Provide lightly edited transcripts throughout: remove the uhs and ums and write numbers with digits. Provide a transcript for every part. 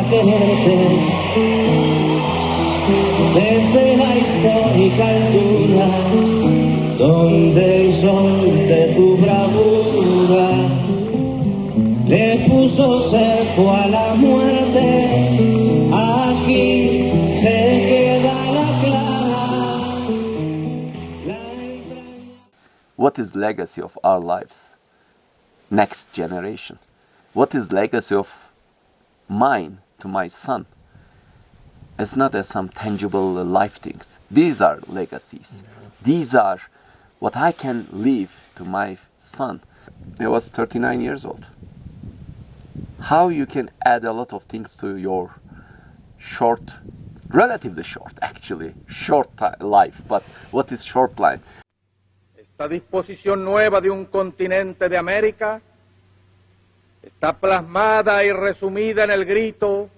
quererte desde la histórica altura donde el sol de tu bravura le puso cerco a la muerte. Aquí se queda la clara. What is legacy of our lives? Next generation. What is legacy of mine to my son? It's not as some tangible life things. These are legacies. These are what I can leave to my son. He was 39 years old. How you can add a lot of things to your short, relatively short actually, short life, but what is short life? Esta disposición nueva de un continente de América está plasmada y resumida en el grito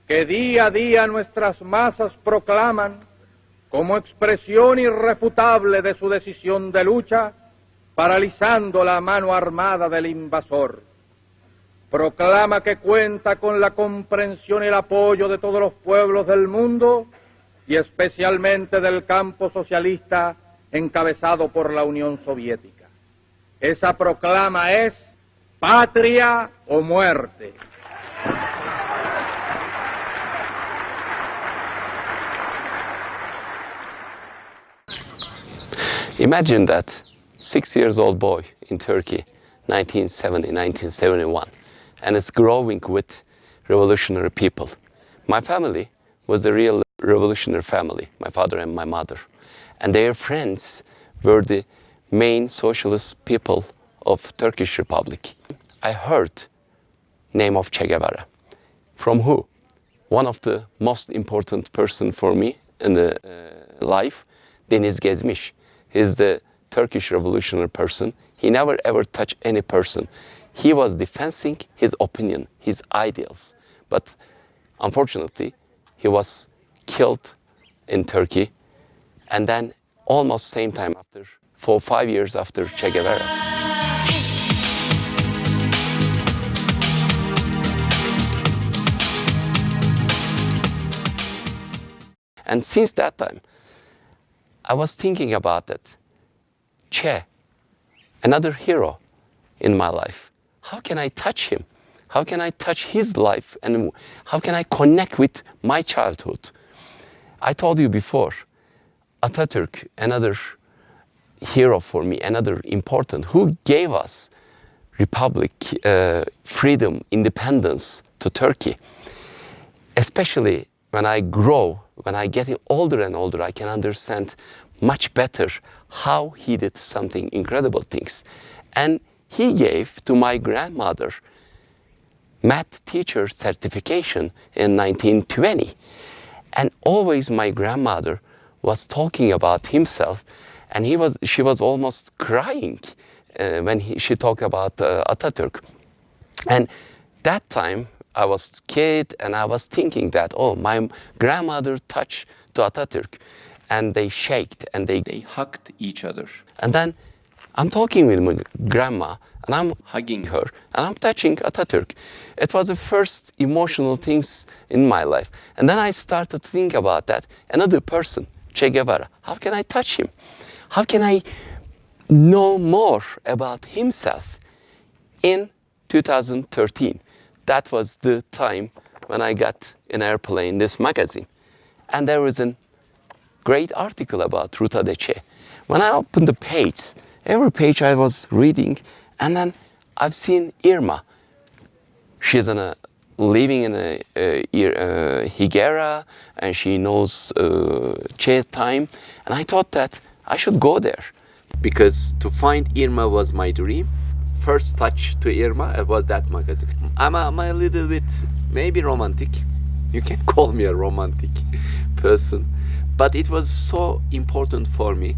que día a día nuestras masas proclaman como expresión irrefutable de su decisión de lucha, paralizando la mano armada del invasor. Proclama que cuenta con la comprensión y el apoyo de todos los pueblos del mundo y especialmente del campo socialista encabezado por la Unión Soviética. Esa proclama es patria o muerte. Imagine that 6-year-old boy in Turkey, 1970, 1971, and it's growing with revolutionary people. My family was a real revolutionary family, my father and my mother. And their friends were the main socialist people of Turkish Republic. I heard name of Che Guevara. From who? One of the most important person for me in the life, Deniz Gezmiş. He's the Turkish revolutionary person. He never ever touched any person. He was defending his opinion, his ideals. But unfortunately, he was killed in Turkey. And then almost same time after, 4 or 5 years after Che Guevara's. And since that time, I was thinking about that. Che, another hero in my life. How can I touch him? How can I touch his life? And how can I connect with my childhood? I told you before, Atatürk, another hero for me, another important, who gave us republic, freedom, independence to Turkey. Especially when I grow, when I get older and older, I can understand much better how he did something incredible things. And he gave to my grandmother math teacher certification in 1920. And always my grandmother was talking about himself, and she was almost crying when she talked about Atatürk. And that time I was a kid and I was thinking that, oh, my grandmother touched to Atatürk, and they shaked and they hugged each other. And then I'm talking with my grandma and I'm hugging her and I'm touching Atatürk. It was the first emotional things in my life. And then I started to think about that. Another person, Che Guevara, how can I touch him? How can I know more about himself? In 2013, that was the time when I got an airplane, this magazine. And there was a great article about Ruta de Che. When I opened the page, every page I was reading, and then I've seen Irma. She's living in Higuera, and she knows Che's time. And I thought that I should go there. Because to find Irma was my dream. First touch to Irma was that magazine. I'm a little bit, maybe romantic. You can call me a romantic person. But it was so important for me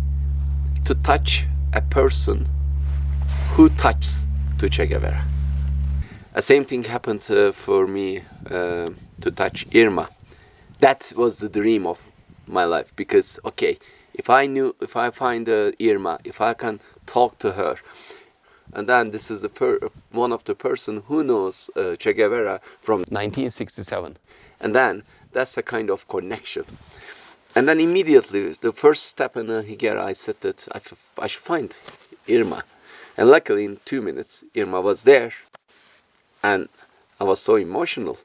to touch a person who touches to Che Guevara. The same thing happened for me to touch Irma. That was the dream of my life, because, okay, if I find Irma, if I can talk to her, And then this is one of the person who knows Che Guevara from 1967. And then that's a kind of connection. And then immediately, the first step in Higuera, I said that I should find Irma. And luckily, in 2 minutes, Irma was there. And I was so emotional.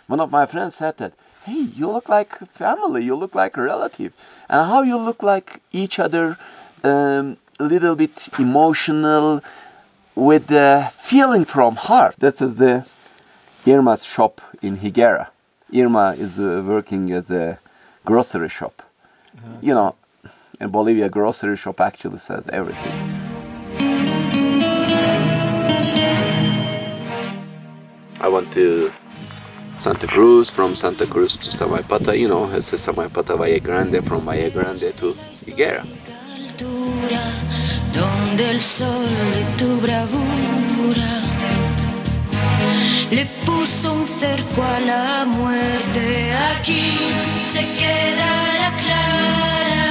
One of my friends said that, hey, you look like family, you look like a relative. And how you look like each other, a little bit emotional, with the feeling from heart. This is the Irma's shop in Higuera. Irma is working as a grocery shop. You know, in Bolivia, grocery shop actually says everything. I went to Santa Cruz, from Santa Cruz to Samaipata, you know, it's Samaipata, Valle Grande, from Valle Grande to Higuera. Donde el sol de tu bravura le puso un cerco a la muerte. Aquí se queda la clara,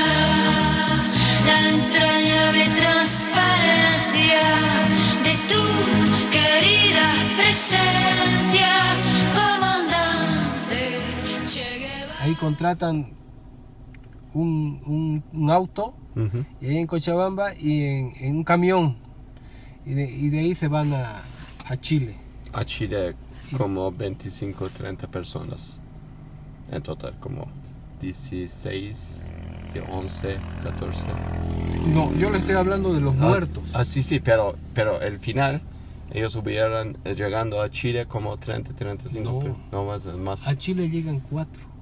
la entrañable transparencia de tu querida presencia, comandante Che Guevara. Ahí contratan un auto, y ahí en Cochabamba, y en un camión, y de ahí se van a Chile. A Chile como 25, 30 personas. En total como 16, 11, 14. No, yo le estoy hablando de los muertos. Sí, pero el final, ellos hubieran llegando a Chile como 30, 35, no más. A Chile llegan 4.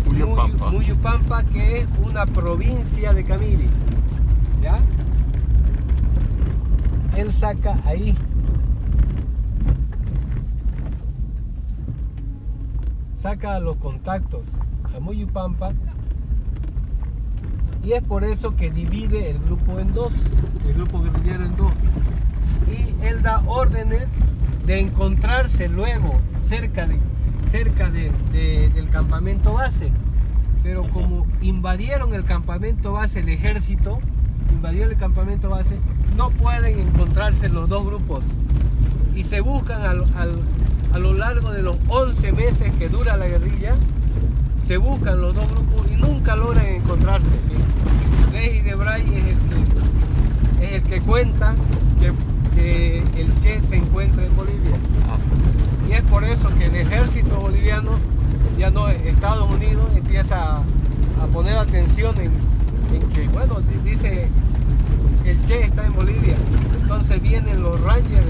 Muyupampa. Muyupampa, que es una provincia de Camiri, ¿ya? Él saca ahí. Saca los contactos a Muyupampa, y es por eso que divide el grupo en dos, el grupo guerrillero en dos. Y él da órdenes de encontrarse luego cerca del campamento base. Pero como invadieron el campamento base, el ejército invadió el campamento base, no pueden encontrarse los dos grupos. Y se buscan a lo largo de los 11 meses que dura la guerrilla, se buscan los dos grupos y nunca logran encontrarse. Rey de Bray es el que cuenta que el Che se encuentra en Bolivia. Y es por eso que el ejército boliviano, ya no, Estados Unidos empieza a poner atención en que, bueno, dice el Che está en Bolivia. Entonces vienen los Rangers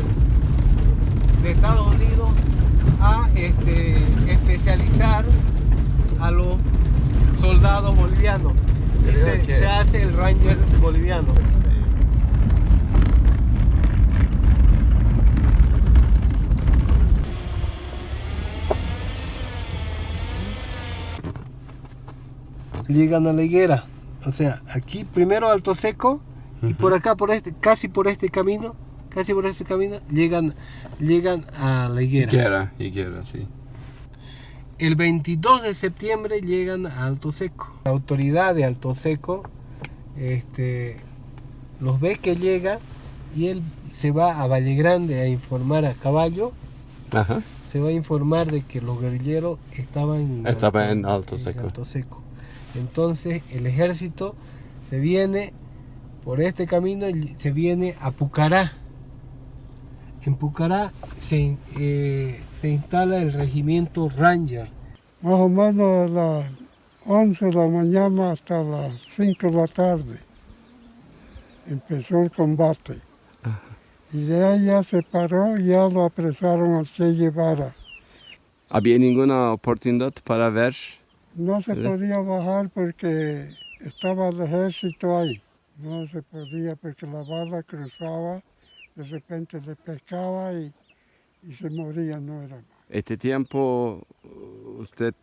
de Estados Unidos a especializar a los soldados bolivianos. Y se hace el Ranger boliviano. Llegan a la higuera, o sea, aquí primero Alto Seco, y por acá, casi por este camino, llegan a la higuera. Higuera, sí. El 22 de septiembre llegan a Alto Seco. La autoridad de Alto Seco los ve que llega, y él se va a Valle Grande a informar a caballo. Ajá. Se va a informar de que los guerrilleros estaban en Alto Seco. Entonces el ejército se viene por este camino y se viene a Pucará. En Pucará se instala el regimiento Ranger. Más o menos a las 11 de la mañana hasta las 5 de la tarde empezó el combate. Ajá. Y de ahí ya se paró y ya lo apresaron al Che Guevara. ¿Había ninguna oportunidad para ver? No se podía bajar porque estaba el ejército ahí. No se podía porque la bala cruzaba, de repente le pescaba y se moría, no era más. ¿Este tiempo usted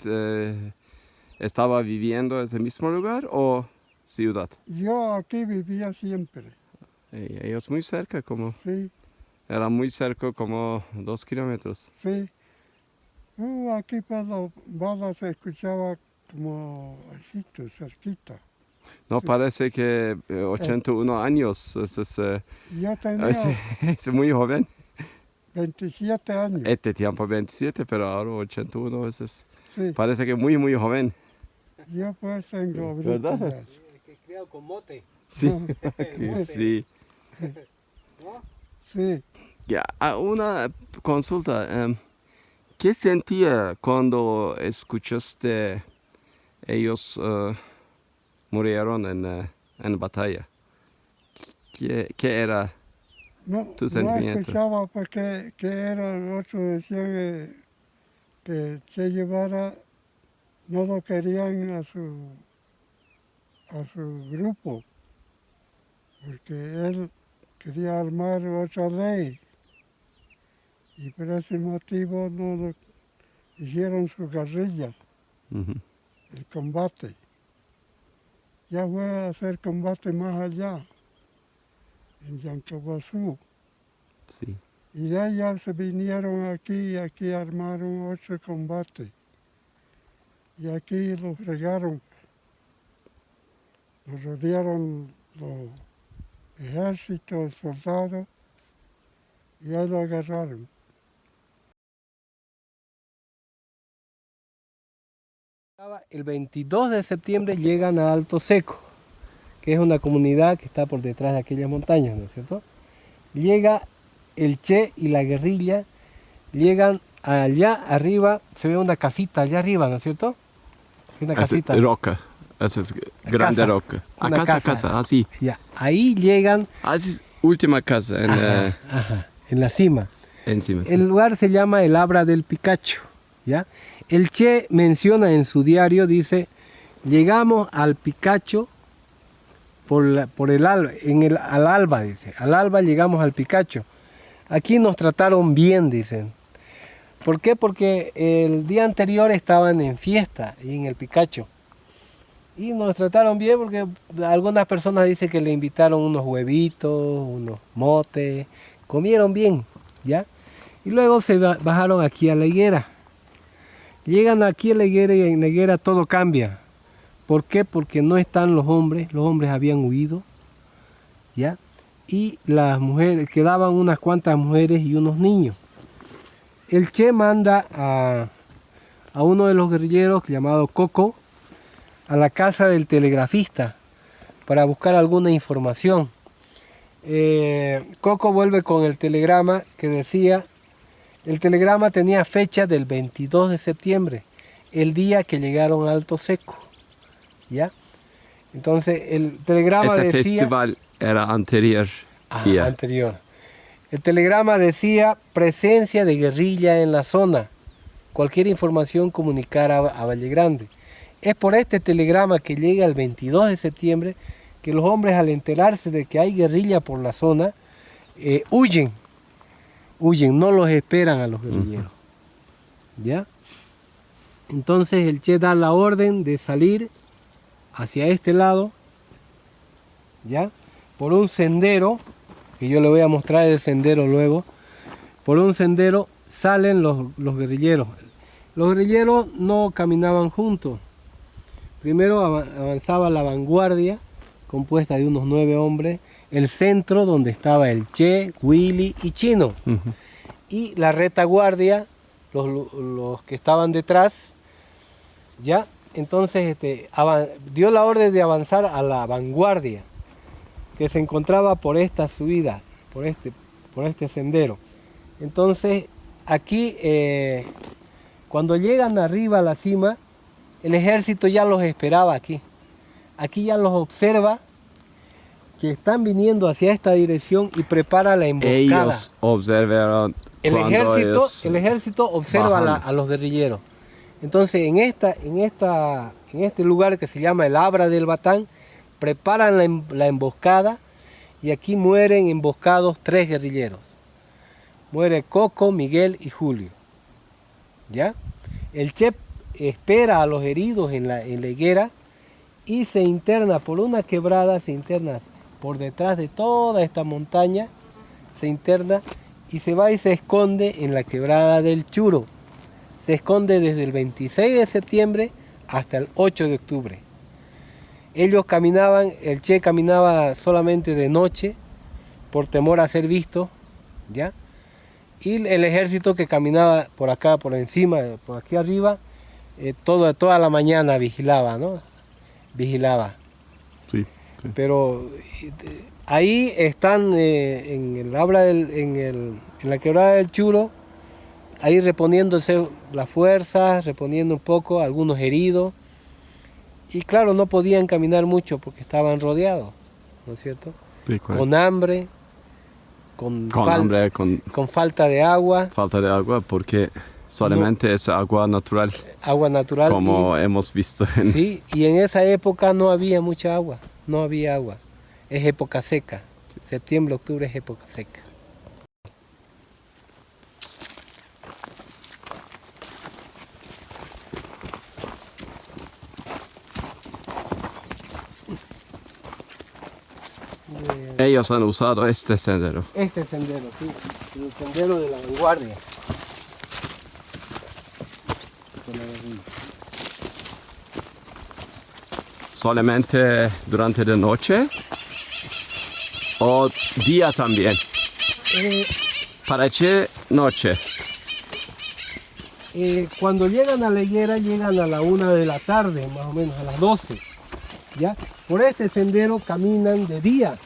estaba viviendo en ese mismo lugar o ciudad? Yo aquí vivía siempre. Ellos muy cerca, como. Sí. Era muy cerca, como 2 kilómetros. Sí. Aquí para la bala se escuchaba como así, cerquita. No, parece que 81 años. Yo tenía Es muy joven. 27 años. Este tiempo 27, pero ahora 81 Sí, parece que muy, muy joven. yo pues tengo ¿Verdad? brutas. Que criado con mote. Sí, que sí. Sí, Ya, una consulta. ¿Qué sentía cuando escuchaste ellos murieron en batalla? ¿Qué era? no, Tu no sentimiento. escuchaba porque que era, otros decían que Che Guevara no lo querían a su grupo, porque él quería armar otra ley y por ese motivo no lo hicieron su guerrilla, Ujú. el combate. Ya fue a hacer combate más allá, en Yancahuazú. Sí. Y de ahí ya se vinieron aquí y aquí armaron otro combate. Y aquí lo fregaron, lo rodearon los ejércitos, soldados, y ahí lo agarraron. El 22 de septiembre llegan a Alto Seco, que es una comunidad que está por detrás de aquellas montañas, ¿no es cierto? Llega el Che y la guerrilla, llegan allá arriba, se ve una casita allá arriba, ¿no es cierto? Una casita. Roca. Esa es grande Casa. roca. A Una casa, casa. así. Ya, ahí llegan Así es última casa en la cima. encima. Sí. El lugar se llama el Abra del Picacho, ¿ya? El Che menciona en su diario, dice, llegamos al Picacho al alba, dice, al alba llegamos al Picacho. Aquí nos trataron bien, dicen. ¿Por qué? Porque el día anterior estaban en fiesta y en el Picacho. Y nos trataron bien porque algunas personas dicen que le invitaron unos huevitos, unos motes, comieron bien, ¿ya? Y luego se bajaron aquí a la higuera. Llegan aquí a la higuera y en la higuera todo cambia. ¿Por qué? Porque no están los hombres habían huido, ¿ya? Y las mujeres, quedaban unas cuantas mujeres y unos niños. El Che manda a uno de los guerrilleros llamado Coco a la casa del telegrafista para buscar alguna información. Coco vuelve con el telegrama que decía, el telegrama tenía fecha del 22 de septiembre, el día que llegaron a Alto Seco, ¿ya? Entonces el telegrama Este decía... festival era anterior. día. Anterior. El telegrama decía presencia de guerrilla en la zona. Cualquier información comunicar a Valle Grande. Es por este telegrama que llega el 22 de septiembre que los hombres al enterarse de que hay guerrilla por la zona, huyen, no los esperan a los guerrilleros. ¿Ya? Entonces el Che da la orden de salir hacia este lado, ¿ya? Por un sendero, que yo le voy a mostrar el sendero luego, por un sendero salen los guerrilleros. Los guerrilleros no caminaban juntos. Primero avanzaba la vanguardia, compuesta de unos 9 hombres, el centro donde estaba el Che, Willy y Chino. Y la retaguardia, los que estaban detrás, ¿ya? Entonces dio la orden de avanzar a la vanguardia, que se encontraba por esta subida, por este sendero. Entonces aquí, cuando llegan arriba a la cima, el ejército ya los esperaba aquí. Aquí ya los observa que están viniendo hacia esta dirección y prepara la emboscada. Ellos observaron El cuando ejército observa a los guerrilleros. Entonces en este lugar que se llama el Abra del Batán, preparan la emboscada y aquí mueren emboscados 3 guerrilleros. Muere Coco, Miguel y Julio. ¿Ya? El Che espera a los heridos en la higuera y se interna por una quebrada, se interna por detrás de toda esta montaña, se interna y se va y se esconde en la quebrada del Churo. Se esconde desde el 26 de septiembre hasta el 8 de octubre. Ellos caminaban, el Che caminaba solamente de noche por temor a ser visto, ¿ya? Y el ejército que caminaba por acá, por encima, por aquí arriba, toda la mañana vigilaba, ¿no? Vigilaba. Sí, sí. Pero ahí están en la quebrada del Churo, ahí reponiéndose las fuerzas, reponiendo un poco, algunos heridos. Y claro, no podían caminar mucho porque estaban rodeados, ¿no es cierto? Sí, Con hambre, con falta de agua. Falta de agua porque solamente es agua natural. Agua natural. Como hemos visto. Sí, y en esa época no había mucha agua, no había agua. Es época seca. Sí. Septiembre, octubre es época seca. Ellos han usado este sendero. Este sendero, sí. El sendero de la vanguardia. ¿Solamente durante la noche? ¿O día también? Parece noche. Cuando llegan a la higuera, llegan a la 1 de la tarde, más o menos, a las 12. ¿Ya? Por este sendero caminan de día.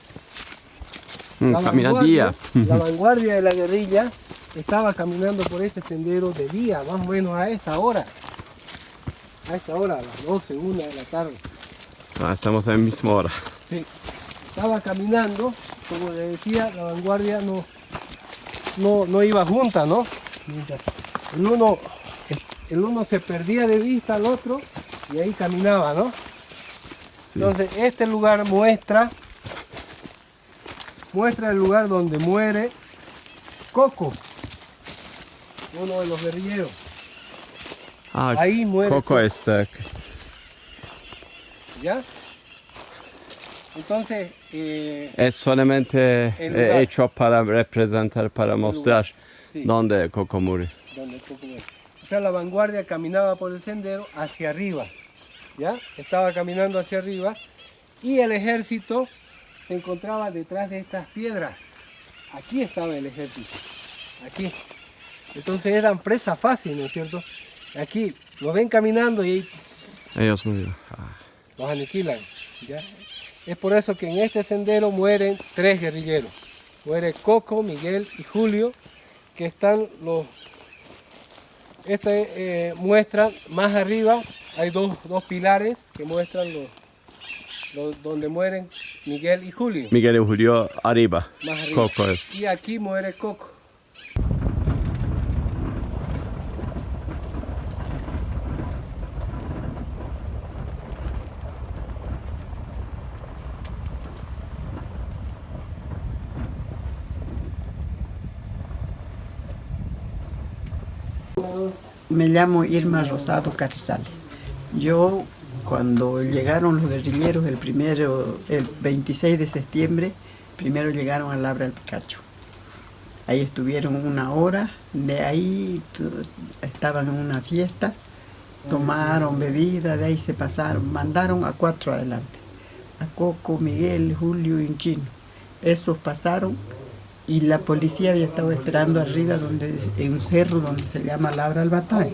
Camina día. La vanguardia de la guerrilla estaba caminando por este sendero de día, más o menos a esta hora. A esta hora, a las 12, 1 de la tarde. Estamos en la misma hora. Sí. Estaba caminando, como le decía, la vanguardia no iba junta, ¿no? Mientras el uno se perdía de vista al otro y ahí caminaba, ¿no? Sí. Entonces este lugar muestra el lugar donde muere Coco, uno de los guerrilleros. Ahí muere Coco. ¿Ya? Entonces es solamente hecho para representar, para mostrar sí. dónde Coco muere. O sea, la vanguardia caminaba por el sendero hacia arriba, ¿ya? Estaba caminando hacia arriba y el ejército se encontraba detrás de estas piedras. Aquí estaba el ejército, aquí. Entonces eran presa fácil, ¿no es cierto? Aquí lo ven caminando y ahí ellos murieron. Los aniquilan, ¿ya? Es por eso que en este sendero mueren 3 guerrilleros. Muere Coco, Miguel y Julio, que están los... muestran más arriba, hay dos pilares que muestran donde mueren Miguel y Julio. Miguel y Julio arriba. Más arriba. Coco es. Y aquí muere Coco. Me llamo Irma Rosado Carrizales. Yo, cuando llegaron los guerrilleros el 26 de septiembre, primero llegaron a Labra del Picacho. Ahí estuvieron 1 hora, de ahí estaban en una fiesta, tomaron bebida, de ahí se pasaron, mandaron a 4 adelante, a Coco, Miguel, Julio y un chino. Esos pasaron y la policía había estado esperando arriba en un cerro donde se llama Labra del Batán.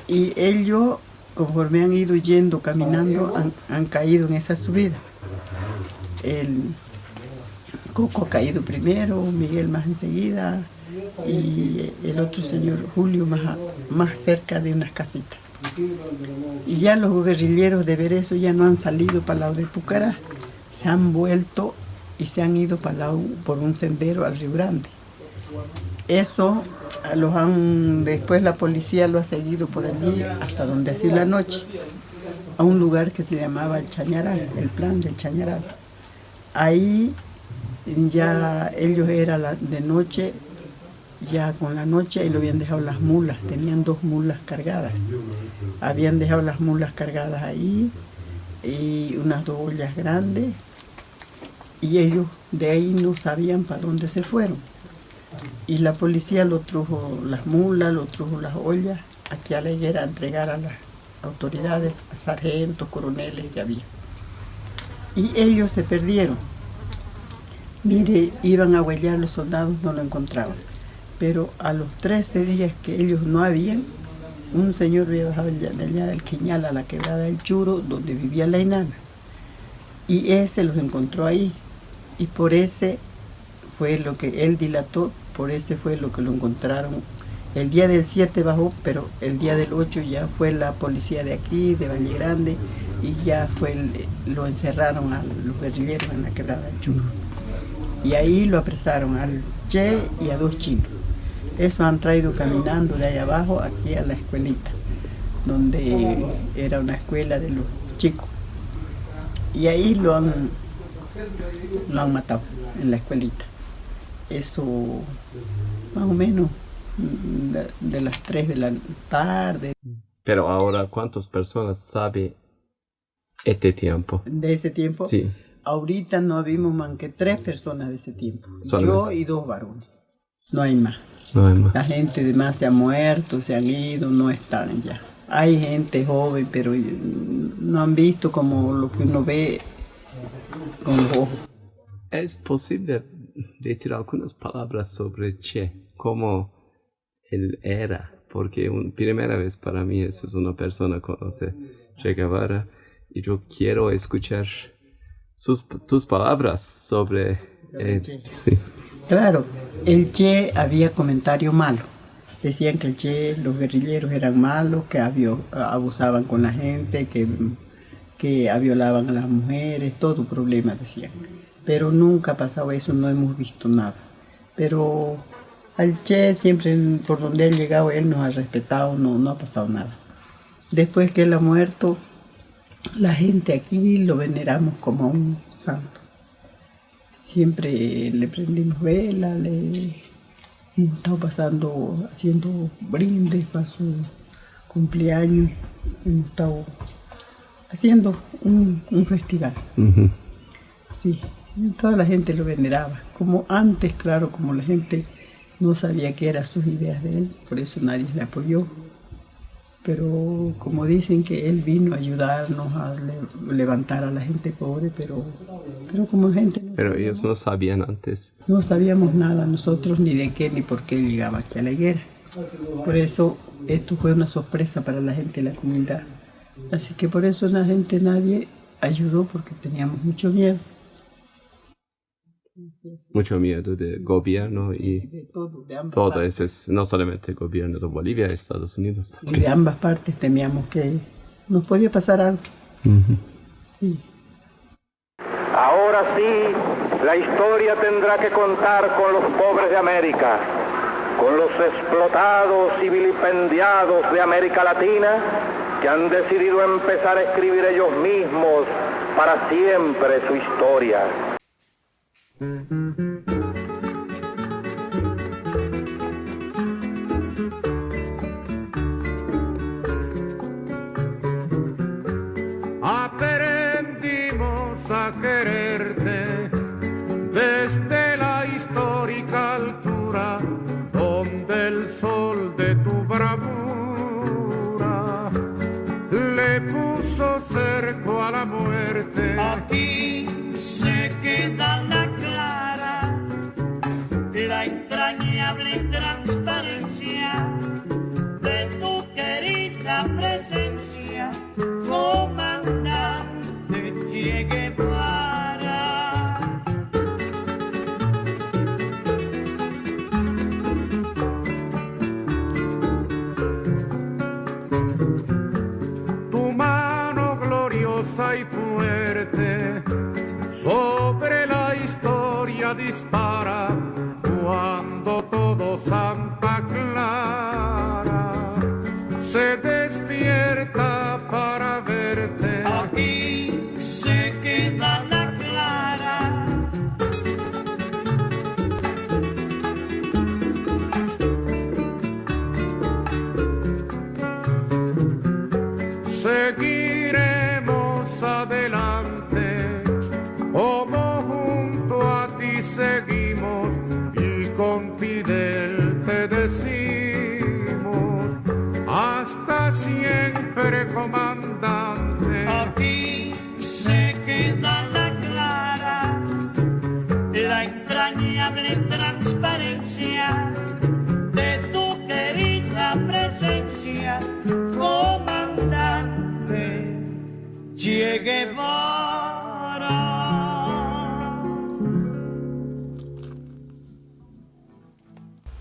Y ellos, conforme han ido yendo, caminando, han caído en esa subida. El Coco ha caído primero, Miguel más enseguida, y el otro señor Julio más cerca de unas casitas. Y ya los guerrilleros de ver eso ya no han salido para el lado de Pucará, se han vuelto y se han ido para por un sendero al Río Grande. Eso después la policía lo ha seguido por allí hasta donde ha sido la noche, a un lugar que se llamaba el Chañaral, el plan del Chañaral. Ahí ya ellos de noche, ya con la noche, ahí lo habían dejado las mulas, tenían 2 mulas cargadas. Habían dejado las mulas cargadas ahí y unas 2 ollas grandes. Y ellos de ahí no sabían para dónde se fueron. Y la policía lo trujo las mulas, lo trujo las ollas, aquí a la higuera a entregar a las autoridades, a sargentos, coroneles que había. y ellos se perdieron. Mire, iban a huellar los soldados, no lo encontraban. Pero a los 13 días que ellos no habían, un señor había bajado de allá del Quiñal a la quebrada del Churo, donde vivía la enana. Y ese los encontró ahí. Y por ese fue lo que él dilató, por ese fue lo que lo encontraron. El día del 7 bajó, pero el día del 8 ya fue la policía de aquí, de Valle Grande, y ya fue lo encerraron a los guerrilleros en la quebrada del Churo. Y ahí lo apresaron al Che y a 2 chinos. Eso han traído caminando de ahí abajo aquí a la escuelita, donde era una escuela de los chicos. Y ahí lo han matado en la escuelita. Eso más o menos de las 3 de la tarde. Pero ahora, ¿cuántas personas saben este tiempo? ¿De ese tiempo? Sí. Ahorita no vimos más que 3 personas de ese tiempo. Solamente. Yo y 2 varones. No hay más. No hay más. La gente demás se ha muerto, se han ido, no están ya. Hay gente joven, pero no han visto como lo que uno ve con los ojos. ¿Es posible decir algunas palabras sobre Che? ¿Cómo él era? Porque primera vez para mí es una persona que conoce Che Guevara y yo quiero escuchar tus palabras sobre Che. Sí. Claro, el Che había comentarios malos. Decían que el Che, los guerrilleros eran malos, que abusaban con la gente, que violaban a las mujeres, todo problema decían. Pero nunca ha pasado eso, no hemos visto nada. Pero al Che siempre, por donde ha llegado, él nos ha respetado, no ha pasado nada. Después que él ha muerto, la gente aquí lo veneramos como un santo. Siempre le prendimos vela, hemos estado haciendo brindes para su cumpleaños, hemos estado haciendo un festival. Uh-huh. Sí, toda la gente lo veneraba. Como antes, claro, como la gente no sabía qué eran sus ideas de él, por eso nadie le apoyó. Pero como dicen que él vino a ayudarnos a levantar a la gente pobre, pero como gente... Pero ellos no sabían antes. No sabíamos nada nosotros, ni de qué, ni por qué llegaba aquí a la higuera. Por eso esto fue una sorpresa para la gente de la comunidad. Así que por eso nadie ayudó, porque teníamos mucho miedo. Mucho miedo del gobierno y de todo, de ambas todo partes. es no solamente el gobierno de Bolivia, Estados Unidos. Y de ambas partes temíamos que nos podía pasar algo. Uh-huh. Sí. Ahora sí, la historia tendrá que contar con los pobres de América, con los explotados y vilipendiados de América Latina, que han decidido empezar a escribir ellos mismos para siempre su historia. Aprendimos a quererte desde la histórica altura donde el sol de tu bravura le puso cerco a la muerte. Aquí se queda la clara, la entrañable transparencia de tu querida presencia, comandante Che Guevara. Tu mano gloriosa y fuerte sobre la historia dispara cuando todo Santa Clara se despierta para verte. Aquí se queda la clara, Seguiremos adelante, como junto a ti seguimos, y con Fidel te decimos, hasta siempre, comandante. aquí se queda la Guevara.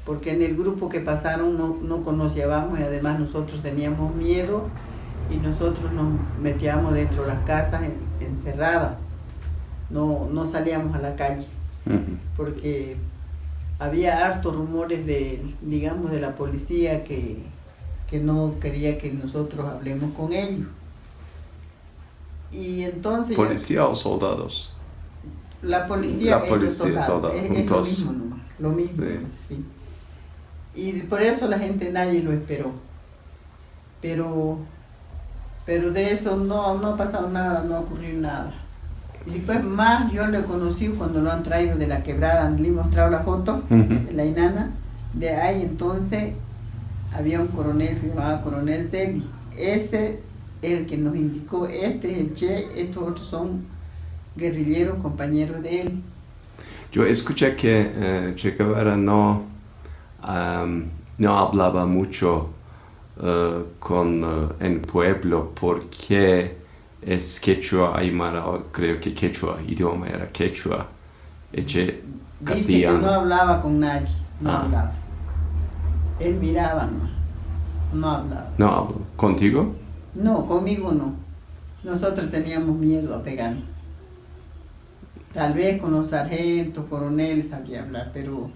Porque en el grupo que pasaron no conocíamos y además nosotros teníamos miedo y nosotros nos metíamos dentro de las casas encerradas, no salíamos a la calle, porque había hartos rumores de la policía que no quería que nosotros hablemos con ellos. Y entonces... ¿Policía o soldados? La policía, la policía y los soldados, es juntos. lo mismo, Sí. sí. Y por eso la gente, nadie lo esperó. Pero de eso no ha pasado nada, no ha ocurrido nada. Y después más yo lo he conocido cuando lo han traído de la quebrada, le he mostrado la foto de la Inana. De ahí entonces había un coronel, se llamaba Coronel Celi. Ese es el que nos indicó, este es el Che, estos otros son guerrilleros, compañeros de él. Yo escuché que Che Guevara no hablaba mucho con el pueblo porque es quechua aymara, creo que quechua, idioma era quechua, Che castellano. Dice que no hablaba con nadie, no hablaba. Él miraba nomás, no hablaba. ¿No habló? ¿Contigo? No, conmigo no. Nosotros teníamos miedo a pegarnos. Tal vez con los sargentos, coroneles sabía hablar, pero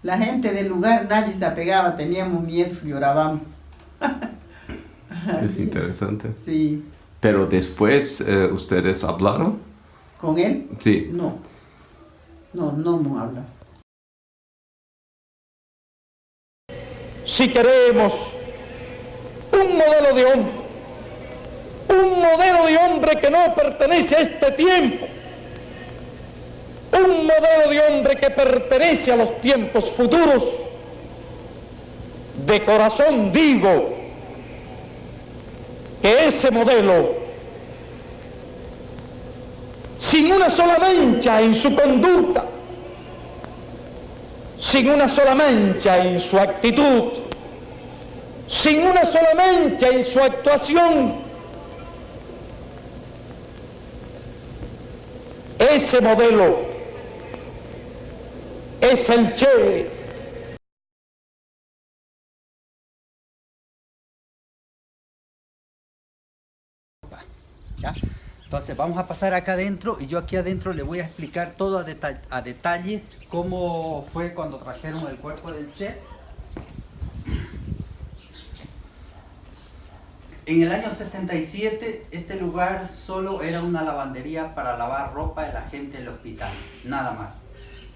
la gente del lugar nadie se apegaba, teníamos miedo, llorábamos. Es interesante. Sí. Pero después, ¿ustedes hablaron? ¿Con él? Sí. No hemos hablado. Si queremos un modelo de hombre que no pertenece a este tiempo, un modelo de hombre que pertenece a los tiempos futuros, de corazón digo que ese modelo, sin una sola mancha en su conducta, sin una sola mancha en su actitud, sin una sola mancha en su actuación, ese modelo es el Che. ¿Ya? Entonces vamos a pasar acá adentro y yo aquí adentro le voy a explicar todo a detalle cómo fue cuando trajeron el cuerpo del Che. En el año 67 este lugar solo era una lavandería para lavar ropa de la gente del hospital, nada más.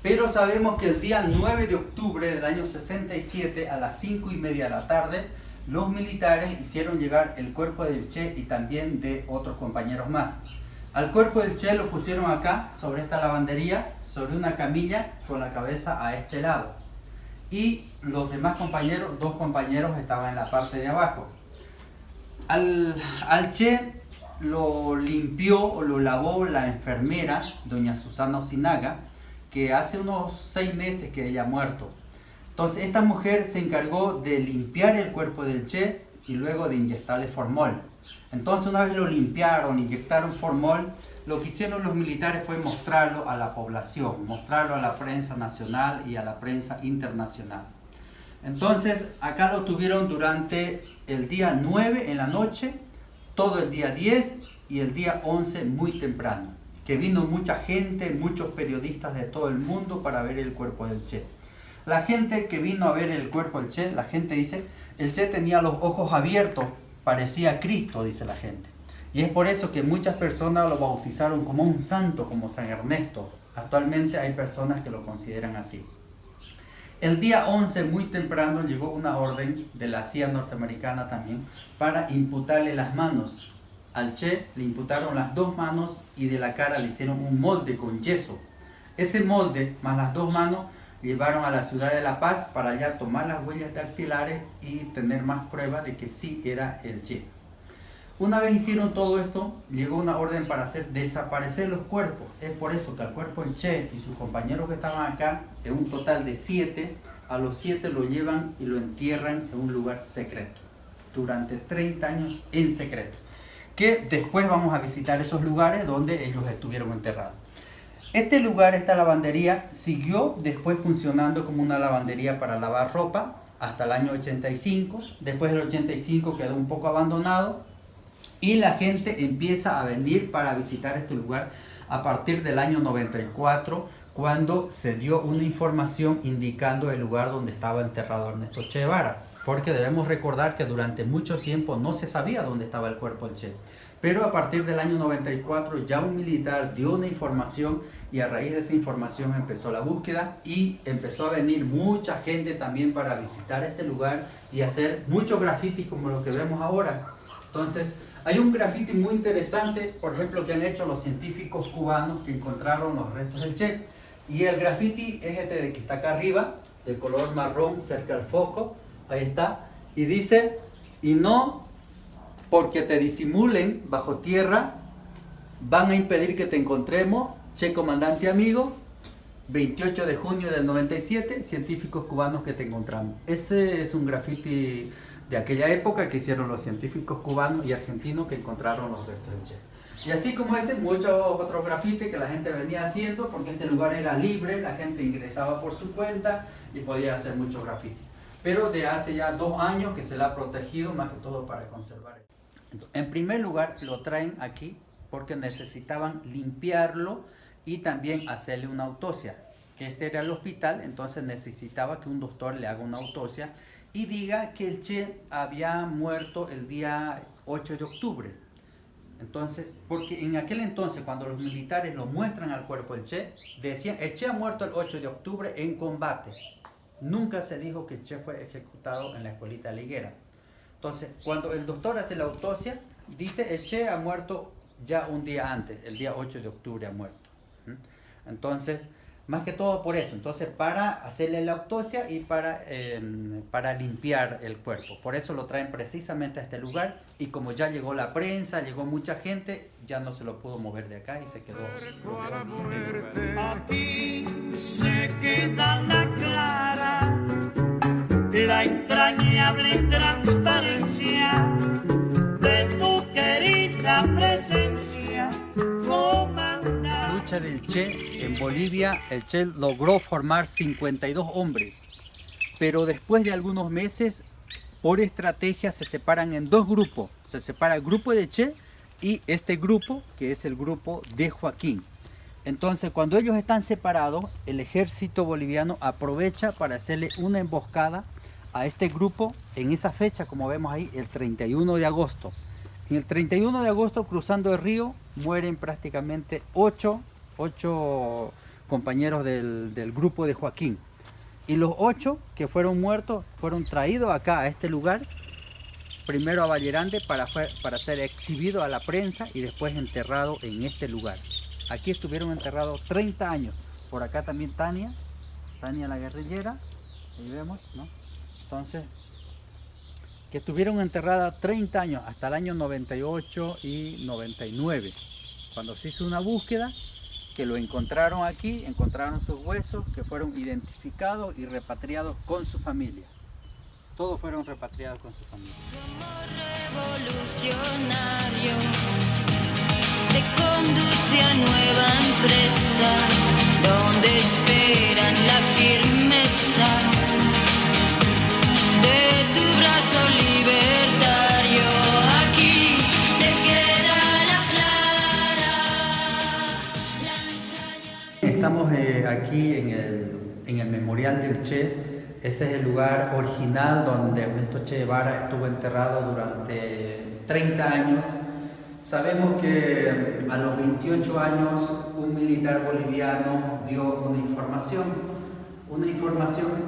Pero sabemos que el día 9 de octubre del año 67 a las 5:30 de la tarde los militares hicieron llegar el cuerpo del Che y también de otros compañeros más. Al cuerpo del Che lo pusieron acá, sobre esta lavandería, sobre una camilla con la cabeza a este lado. Y los demás compañeros, 2 compañeros estaban en la parte de abajo. Al Che lo limpió o lo lavó la enfermera, doña Susana Osinaga, que hace unos 6 meses que ella ha muerto. Entonces esta mujer se encargó de limpiar el cuerpo del Che y luego de inyectarle formol. Entonces una vez lo limpiaron, inyectaron formol, lo que hicieron los militares fue mostrarlo a la población, mostrarlo a la prensa nacional y a la prensa internacional. Entonces acá lo tuvieron durante el día 9 en la noche, todo el día 10 y el día 11 muy temprano, que vino mucha gente, muchos periodistas de todo el mundo para ver el cuerpo del Che. La gente que vino a ver el cuerpo del Che, la gente dice, el Che tenía los ojos abiertos, parecía Cristo, dice la gente. Y es por eso que muchas personas lo bautizaron como un santo, como San Ernesto. Actualmente hay personas que lo consideran así. El día 11, muy temprano, llegó una orden de la CIA norteamericana también para imputarle las manos. Al Che le imputaron las 2 manos y de la cara le hicieron un molde con yeso. Ese molde más las 2 manos llevaron a la ciudad de La Paz para allá tomar las huellas dactilares y tener más pruebas de que sí era el Che. Una vez hicieron todo esto, llegó una orden para hacer desaparecer los cuerpos. Es por eso que al cuerpo del Che y sus compañeros que estaban acá, en un total de 7, a los 7 lo llevan y lo entierran en un lugar secreto, durante 30 años en secreto. que después vamos a visitar esos lugares donde ellos estuvieron enterrados. Este lugar, esta lavandería, siguió después funcionando como una lavandería para lavar ropa hasta el año 85. Después del 85 quedó un poco abandonado y la gente empieza a venir para visitar este lugar a partir del año 94, cuando se dio una información indicando el lugar donde estaba enterrado Ernesto Che Guevara. Porque debemos recordar que durante mucho tiempo no se sabía dónde estaba el cuerpo del Che. Pero a partir del año 94 ya un militar dio una información y a raíz de esa información empezó la búsqueda y empezó a venir mucha gente también para visitar este lugar y hacer muchos grafitis como los que vemos ahora. Entonces hay un grafiti muy interesante, por ejemplo, que han hecho los científicos cubanos que encontraron los restos del Che. Y el grafiti es este de que está acá arriba, de color marrón cerca al foco, ahí está, y dice: y no porque te disimulen bajo tierra, van a impedir que te encontremos, Che comandante amigo, 28 de junio del 97, científicos cubanos que te encontramos. Ese es un grafiti de aquella época que hicieron los científicos cubanos y argentinos que encontraron los restos del Che. Y así como ese, muchos otros grafitis que la gente venía haciendo, porque este lugar era libre, la gente ingresaba por su cuenta y podía hacer muchos grafitis. Pero de hace ya 2 años que se la ha protegido, más que todo para conservar. En primer lugar, lo traen aquí porque necesitaban limpiarlo y también hacerle una autopsia. Que este era el hospital, entonces necesitaba que un doctor le haga una autopsia y diga que el Che había muerto el día 8 de octubre. Entonces, porque en aquel entonces, cuando los militares lo muestran al cuerpo del Che, decían: el Che ha muerto el 8 de octubre en combate. Nunca se dijo que el Che fue ejecutado en la escuelita de la Higuera. Entonces, cuando el doctor hace la autopsia, dice: el Che ha muerto ya un día antes, el día 8 de octubre ha muerto. Entonces, más que todo por eso. Entonces, para hacerle la autopsia y para limpiar el cuerpo. Por eso lo traen precisamente a este lugar. Y como ya llegó la prensa, llegó mucha gente, ya no se lo pudo mover de acá y se quedó. Aquí se queda la clara, la entrañable transparencia de tu querida presencia, comandante. Lucha del Che en Bolivia, el Che logró formar 52 hombres, pero después de algunos meses, por estrategia, se separan en 2 grupos. Se separa el grupo de Che y este grupo, que es el grupo de Joaquín. Entonces, cuando ellos están separados, el ejército boliviano aprovecha para hacerle una emboscada a este grupo en esa fecha, como vemos ahí, el 31 de agosto. En el 31 de agosto, cruzando el río, mueren prácticamente 8 compañeros del grupo de Joaquín. Y los 8 que fueron muertos fueron traídos acá a este lugar, primero a Vallerande para ser exhibidos a la prensa y después enterrados en este lugar. Aquí estuvieron enterrados 30 años. Por acá también Tania la guerrillera, ahí vemos, ¿no? Entonces, que estuvieron enterradas 30 años, hasta el año 98 y 99, cuando se hizo una búsqueda, que lo encontraron aquí, encontraron sus huesos, que fueron identificados y repatriados con su familia. Todos fueron repatriados con su familia. Revolucionario te conduce a nueva empresa, donde esperan la firmeza de tu brazo libertario. Aquí se queda la clara. Estamos aquí en el Memorial del Che. Este es el lugar original donde Ernesto Che Guevara estuvo enterrado durante 30 años. Sabemos que a los 28 años un militar boliviano dio una información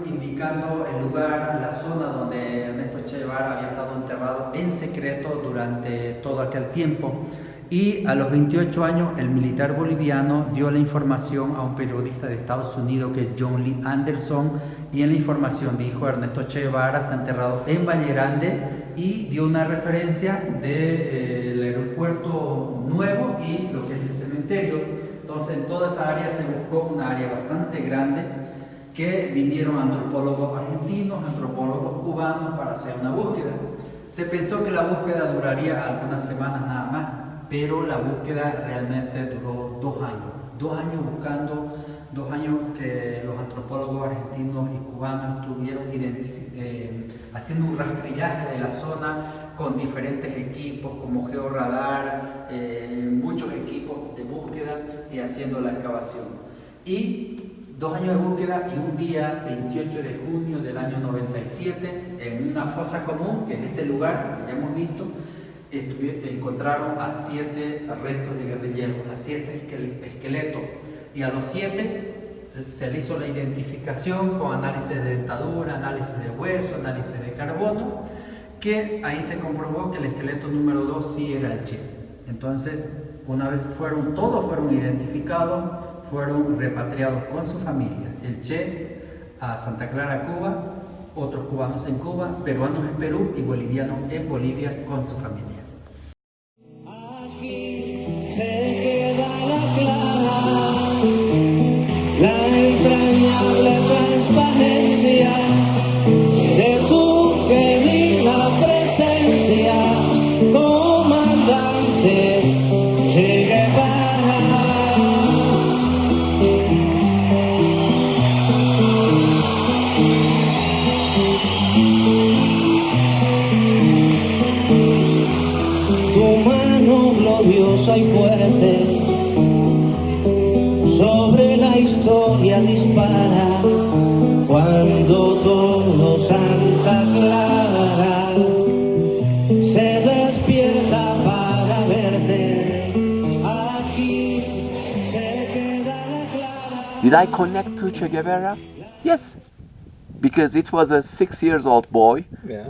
indicando el lugar, la zona donde Ernesto Che Guevara había estado enterrado en secreto durante todo aquel tiempo. Y a los 28 años el militar boliviano dio la información a un periodista de Estados Unidos que es John Lee Anderson, y en la información dijo: Ernesto Che Guevara está enterrado en Vallerande, y dio una referencia del aeropuerto nuevo y lo que es el cementerio. Entonces en toda esa área se buscó una área bastante grande, que vinieron antropólogos argentinos, antropólogos cubanos para hacer una búsqueda. Se pensó que la búsqueda duraría algunas semanas nada más, pero la búsqueda realmente duró 2 años. 2 años buscando, 2 años que los antropólogos argentinos y cubanos estuvieron haciendo un rastrillaje de la zona con diferentes equipos como georradar, muchos equipos de búsqueda y haciendo la excavación. Y 2 años de búsqueda y un día, 28 de junio del año 97, en una fosa común, que es este lugar que ya hemos visto, encontraron a 7 restos de guerrilleros, a 7 esqueletos, y a los 7 se le hizo la identificación con análisis de dentadura, análisis de hueso, análisis de carbono, que ahí se comprobó que el esqueleto número 2 sí era el Che. Entonces, una vez todos fueron identificados, fueron repatriados con su familia. El Che a Santa Clara, Cuba, otros cubanos en Cuba, peruanos en Perú y bolivianos en Bolivia con su familia. Aquí se queda la clara, la entrañable transparencia de tu querida presencia, comandante Che Guevara. Tu mano gloriosa y fuerte sobre la historia dispara, cuando todo Santa Clara se despierta para verte. Aquí se queda la clara. Did I connect to Che Guevara? Yes, because it was a 6-year-old boy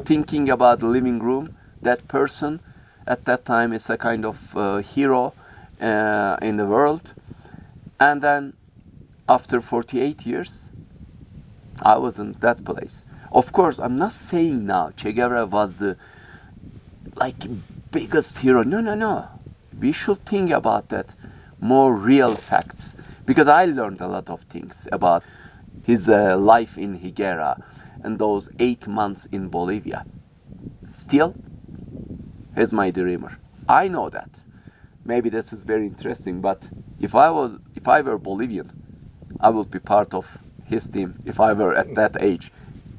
thinking about the living room. That person at that time is a kind of hero in the world. And then after 48 years, I was in that place. Of course, I'm not saying now Che Guevara was the biggest hero. No. We should think about that more real facts, because I learned a lot of things about his life in Higuera and those 8 months in Bolivia. Still, he's my dreamer. I know that. Maybe this is very interesting, but if I were Bolivian, I would be part of his team. If I were at that age,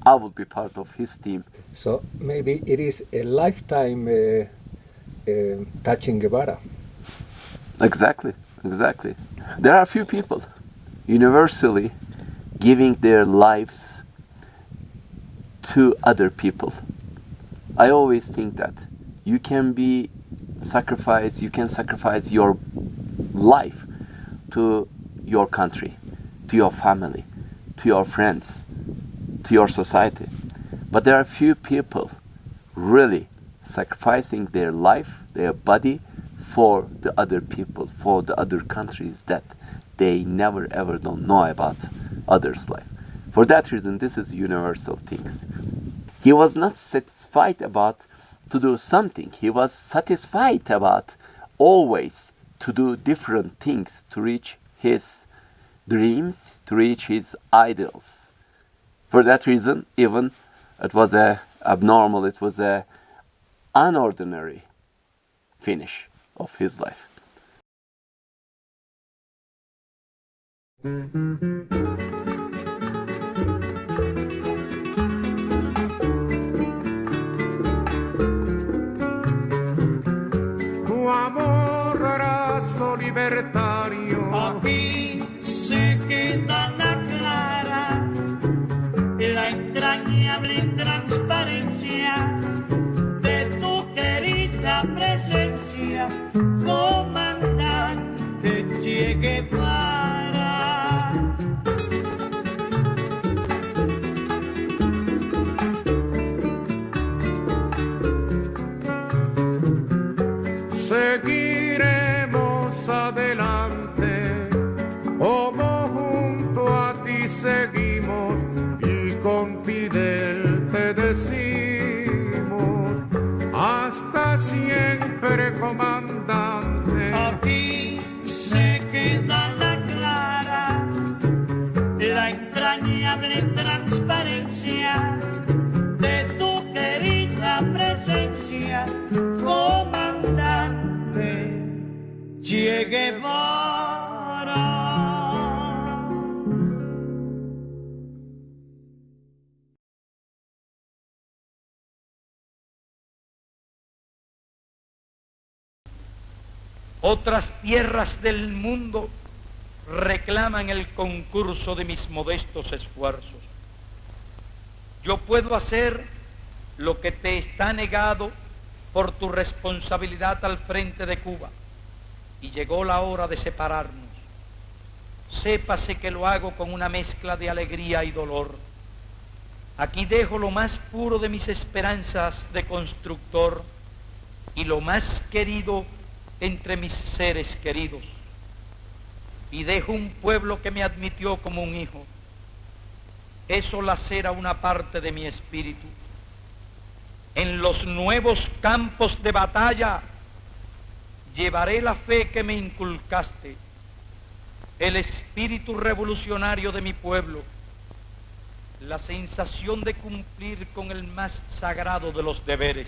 I would be part of his team. So maybe it is a lifetime touching Guevara. Exactly. There are few people universally giving their lives to other people. I always think that you can sacrifice your life to your country, to your family, to your friends, to your society. But there are few people really sacrificing their life, their body, for the other people, for the other countries that they never ever don't know about others' life. For that reason, this is universal things. He was not satisfied about to do something. He was satisfied about always to do different things to reach his dreams, to reach his ideals. For that reason, even it was abnormal, it was a unordinary finish of his life. Amor raso libertario. Aquí se queda la clara, la entrañable transparencia de tu querida presencia, comandante Che Guevara. Seguiremos adelante, como junto a ti seguimos, y con Fidel te decimos, hasta siempre, comandante. Aquí se queda la clara, la entrañable transparencia de tu querida presencia. Che Guevara. Otras tierras del mundo reclaman el concurso de mis modestos esfuerzos. Yo puedo hacer lo que te está negado por tu responsabilidad al frente de Cuba, y llegó la hora de separarnos. Sépase que lo hago con una mezcla de alegría y dolor. Aquí dejo lo más puro de mis esperanzas de constructor y lo más querido entre mis seres queridos. Y dejo un pueblo que me admitió como un hijo. Eso lacera una parte de mi espíritu. En los nuevos campos de batalla llevaré la fe que me inculcaste, el espíritu revolucionario de mi pueblo, la sensación de cumplir con el más sagrado de los deberes,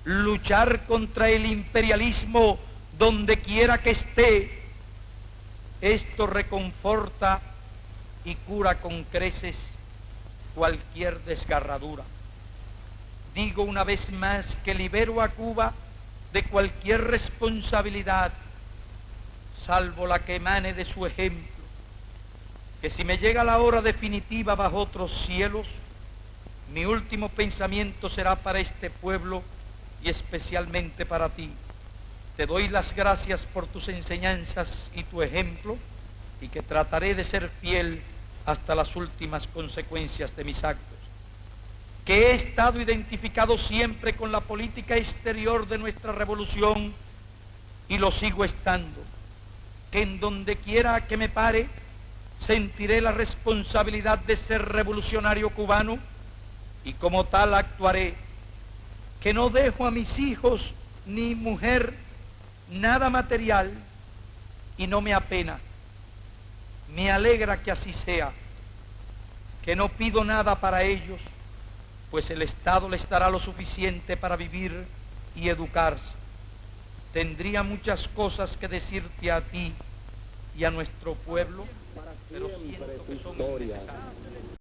luchar contra el imperialismo donde quiera que esté. Esto reconforta y cura con creces cualquier desgarradura. Digo una vez más que libero a Cuba de cualquier responsabilidad, salvo la que emane de su ejemplo, que si me llega la hora definitiva bajo otros cielos, mi último pensamiento será para este pueblo y especialmente para ti. Te doy las gracias por tus enseñanzas y tu ejemplo, y que trataré de ser fiel hasta las últimas consecuencias de mis actos. Que he estado identificado siempre con la política exterior de nuestra revolución y lo sigo estando. Que en donde quiera que me pare, sentiré la responsabilidad de ser revolucionario cubano y como tal actuaré. Que no dejo a mis hijos ni mujer nada material y no me apena. Me alegra que así sea. Que no pido nada para ellos, pues el Estado les dará lo suficiente para vivir y educarse. Tendría muchas cosas que decirte a ti y a nuestro pueblo, pero siento que son innecesarias.